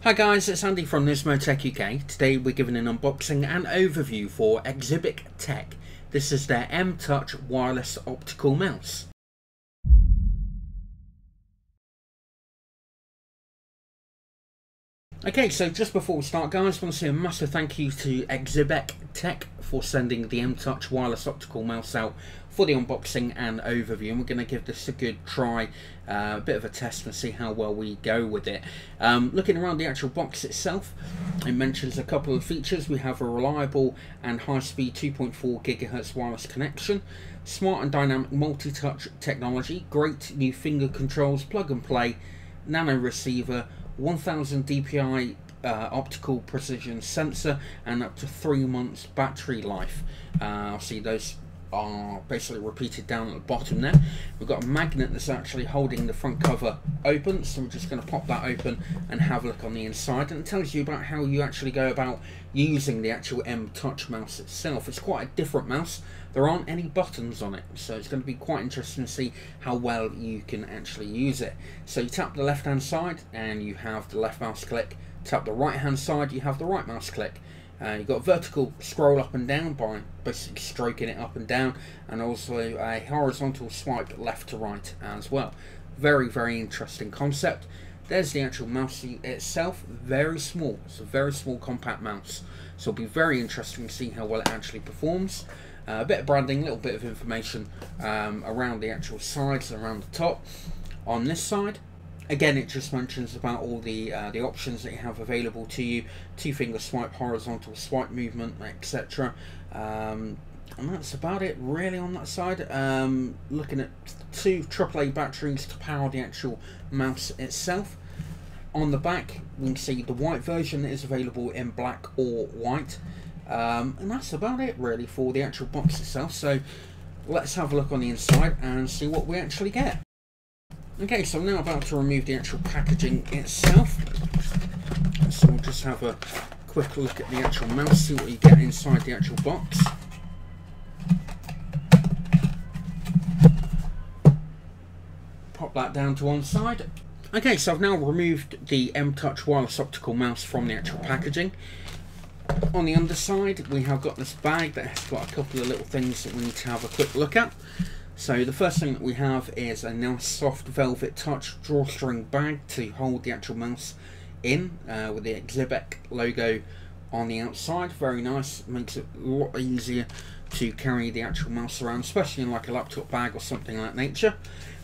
Hi guys, it's Andy from Nismo Tech UK. Today we're giving an unboxing and overview for Xebec Tech. This is their M-Touch wireless optical mouse. Okay, so just before we start guys, I want to say a massive thank you to Xebec Tech for sending the M-Touch wireless optical mouse out for the unboxing and overview, and we're going to give this a good try, a bit of a test and see how well we go with it. Looking around the actual box itself, it mentions a couple of features. We have a reliable and high-speed 2.4 GHz wireless connection, smart and dynamic multi-touch technology, great new finger controls, plug and play, nano receiver, 1000 dpi optical precision sensor, and up to 3 months battery life. I'll see those are basically repeated down at the bottom there. We've got a magnet that's actually holding the front cover open, so we're just going to pop that open and have a look on the inside, and it tells you about how you actually go about using the actual M-Touch mouse itself. It's quite a different mouse. There aren't any buttons on it, so it's going to be quite interesting to see how well you can actually use it. So you tap the left hand side and you have the left mouse click, tap the right hand side, you have the right mouse click. You've got vertical scroll up and down by basically stroking it up and down, and also a horizontal swipe left to right as well. Very, very interesting concept. There's the actual mouse itself, very small. It's a very small compact mouse, so it'll be very interesting to see how well it actually performs. A bit of branding, a little bit of information around the actual sides and around the top. On this side, again, it just mentions about all the options that you have available to you: 2-finger swipe, horizontal swipe movement, etc. And that's about it really on that side. Looking at 2 AAA batteries to power the actual mouse itself. On the back, we can see the white version that is available in black or white. And that's about it really for the actual box itself. So let's have a look on the inside and see what we actually get. Okay, so I'm now about to remove the actual packaging itself. So we'll just have a quick look at the actual mouse, see what you get inside the actual box. Pop that down to one side. Okay, so I've now removed the M-Touch wireless optical mouse from the actual packaging. On the underside, we have got this bag that has got a couple of little things that we need to have a quick look at. So the first thing that we have is a nice soft velvet touch drawstring bag to hold the actual mouse in, with the Xebec logo on the outside. Very nice, makes it a lot easier to carry the actual mouse around, especially in like a laptop bag or something like that nature.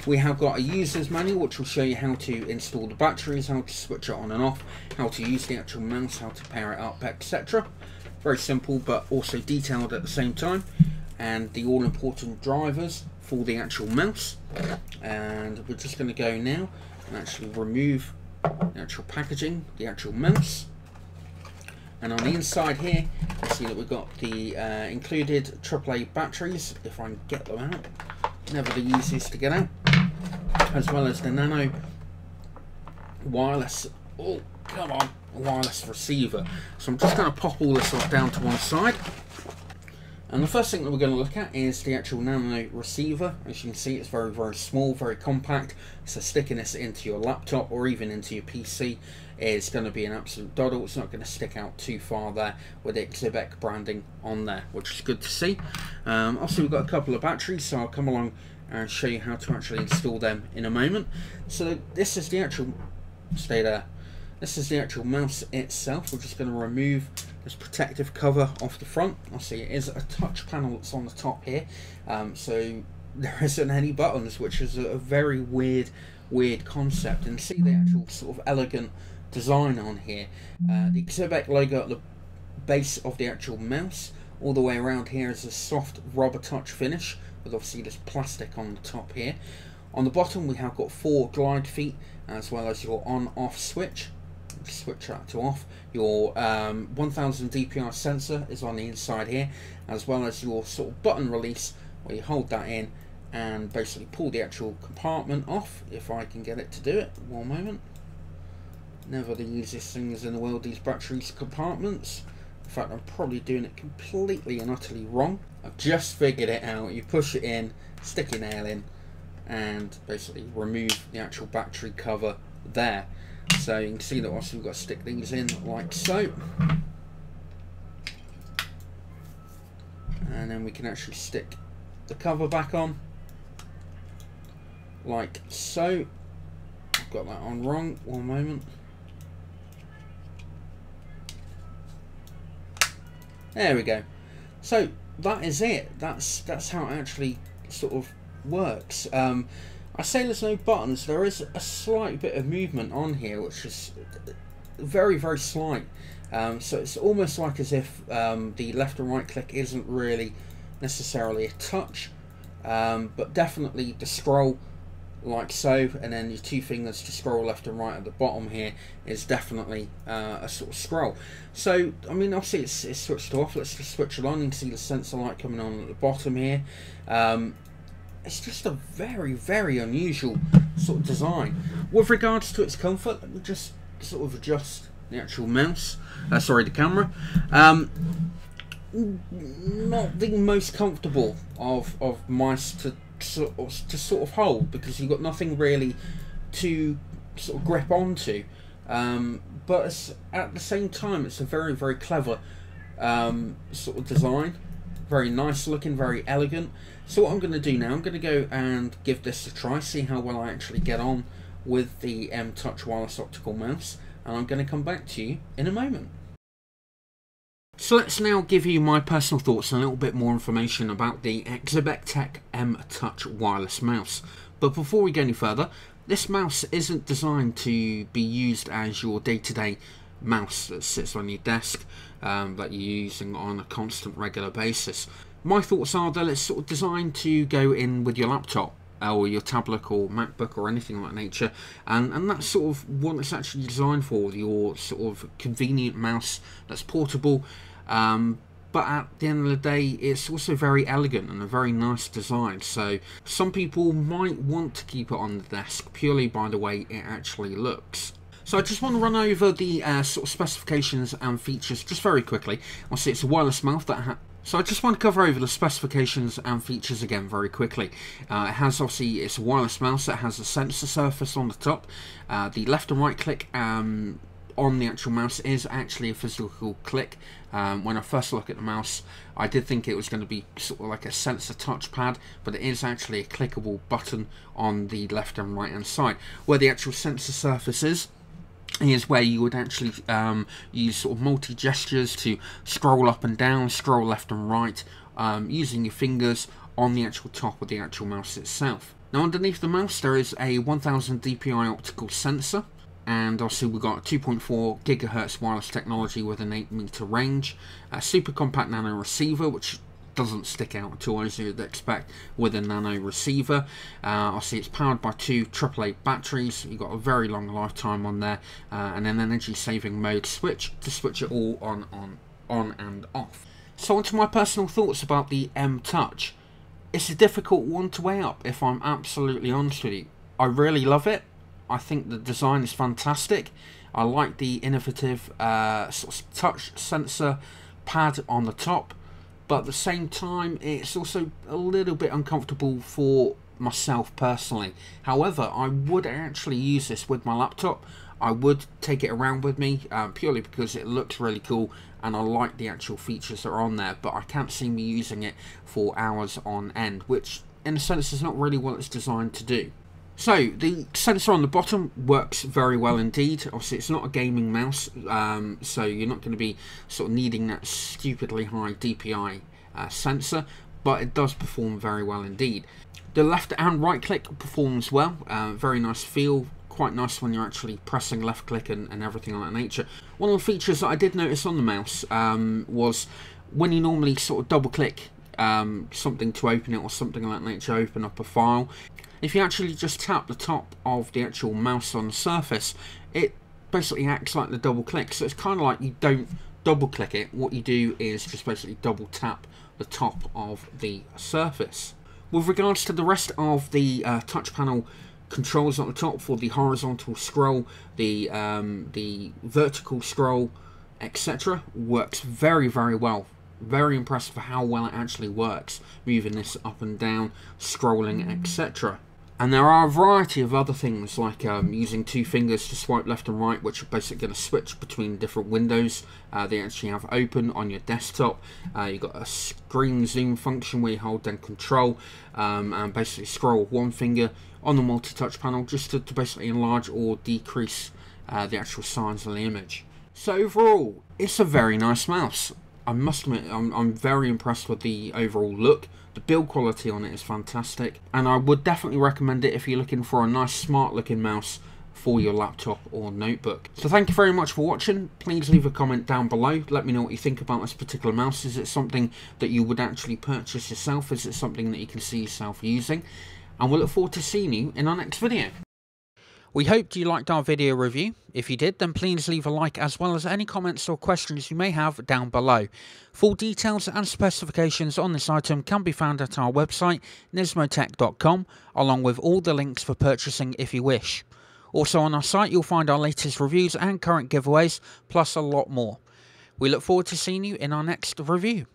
We have got a user's manual which will show you how to install the batteries, how to switch it on and off, how to use the actual mouse, how to pair it up, etc. Very simple but also detailed at the same time. And the all-important drivers for the actual mouse. And we're just going to go now and actually remove the actual packaging, the actual mouse. And on the inside here, you see that we've got the included AAA batteries, if I can get them out. Never the easiest to get out. As well as the nano wireless, oh come on, wireless receiver. So I'm just going to pop all this off down to one side. And the first thing that we're going to look at is the actual nano receiver. As you can see, it's very, very small, very compact. So sticking this into your laptop or even into your PC is going to be an absolute doddle. It's not going to stick out too far there with the Xebec branding on there, which is good to see. Also, we've got a couple of batteries, so I'll come along and show you how to actually install them in a moment. So this is the actual, stay there. This is the actual mouse itself. We're just going to remove this protective cover off the front. I see it is a touch panel that's on the top here, so there isn't any buttons, which is a very weird concept. And see the actual sort of elegant design on here. The Xebec logo at the base of the actual mouse. All the way around here is a soft rubber touch finish with obviously this plastic on the top here. On the bottom we have got 4 glide feet as well as your on-off switch. Switch that to off. Your 1000 dpi sensor is on the inside here, as well as your sort of button release where you hold that in and basically pull the actual compartment off. If I can get it to do it, one moment. Never the easiest things in the world, these batteries compartments. In fact, I'm probably doing it completely and utterly wrong. I've just figured it out. You push it in, stick your nail in, and basically remove the actual battery cover there. So you can see that also we've got to stick these in like so. And then we can actually stick the cover back on like so. I've got that on wrong, one moment. There we go. So that is it. That's how it actually sort of works. I say there's no buttons. There is a slight bit of movement on here, which is very, very slight. So it's almost like as if the left and right click isn't really necessarily a touch, but definitely the scroll like so, and then your two fingers to scroll left and right at the bottom here is definitely a sort of scroll. So I mean, obviously it's switched off. Let's just switch it on and see the sensor light coming on at the bottom here. It's just a very, very unusual sort of design. With regards to its comfort, let me just sort of adjust the actual mouse, sorry, the camera. Not the most comfortable of mice to sort of hold, because you've got nothing really to sort of grip onto, but it's, at the same time, it's a very, very clever sort of design, very nice looking, very elegant. So what I'm going to do now, I'm going to go and give this a try, see how well I actually get on with the M-Touch wireless optical mouse, and I'm going to come back to you in a moment. So let's now give you my personal thoughts and a little bit more information about the Xebec Tech M-Touch wireless mouse. But before we go any further, this mouse isn't designed to be used as your day-to-day mouse that sits on your desk, that you're using on a constant, regular basis. My thoughts are that it's sort of designed to go in with your laptop or your tablet or MacBook or anything like that nature, and that's sort of what it's actually designed for, your sort of convenient mouse that's portable, but at the end of the day it's also very elegant and a very nice design. So some people might want to keep it on the desk purely by the way it actually looks. So I just want to run over the sort of specifications and features just very quickly. Obviously it's a wireless mouse that so I just want to cover over the specifications and features again very quickly. It has, obviously, it's a wireless mouse that has a sensor surface on the top. The left and right click on the actual mouse is actually a physical click. When I first looked at the mouse, I did think it was going to be sort of like a sensor touchpad, but it is actually a clickable button on the left and right hand side. Where the actual sensor surface is where you would actually use sort of multi-gestures to scroll up and down, scroll left and right, using your fingers on the actual top of the actual mouse itself. Now underneath the mouse there is a 1000 dpi optical sensor, and obviously we've got 2.4 GHz wireless technology with an 8 meter range, a super compact nano receiver which doesn't stick out at all as you'd expect with a nano receiver. Obviously it's powered by two AAA batteries. You've got a very long lifetime on there, and an energy saving mode switch to switch it all on and off. So on to my personal thoughts about the M-Touch. It's a difficult one to weigh up, if I'm absolutely honest with you. I really love it. I think the design is fantastic. I like the innovative sort of touch sensor pad on the top, but at the same time it's also a little bit uncomfortable for myself personally. However, I would actually use this with my laptop. I would take it around with me purely because it looks really cool and I like the actual features that are on there, but I can't see me using it for hours on end, which in a sense is not really what it's designed to do. So the sensor on the bottom works very well indeed. Obviously it's not a gaming mouse, so you're not going to be sort of needing that stupidly high DPI sensor, but it does perform very well indeed. The left and right click performs well, very nice feel, quite nice when you're actually pressing left click and everything like that nature. One of the features that I did notice on the mouse was when you normally sort of double click something to open it or something like that nature, open up a file, if you actually just tap the top of the actual mouse on the surface, it basically acts like the double click. So it's kind of like you don't double click it. What you do is just basically double tap the top of the surface. With regards to the rest of the touch panel controls at the top for the horizontal scroll, the vertical scroll, etc., works very, very well. Very impressed for how well it actually works, moving this up and down, scrolling, etc. And there are a variety of other things, like using 2 fingers to swipe left and right, which are basically going to switch between different windows they actually have open on your desktop. You've got a screen zoom function where you hold down control and basically scroll with 1 finger on the multi-touch panel just to basically enlarge or decrease the actual size of the image. So overall, it's a very nice mouse. I must admit, I'm very impressed with the overall look. The build quality on it is fantastic, and I would definitely recommend it if you're looking for a nice smart looking mouse for your laptop or notebook. So thank you very much for watching. Please leave a comment down below. Let me know what you think about this particular mouse. Is it something that you would actually purchase yourself? Is it something that you can see yourself using? And we'll look forward to seeing you in our next video. We hope you liked our video review. If you did, then please leave a like, as well as any comments or questions you may have down below. Full details and specifications on this item can be found at our website, nismotech.com, along with all the links for purchasing if you wish. Also on our site you'll find our latest reviews and current giveaways, plus a lot more. We look forward to seeing you in our next review.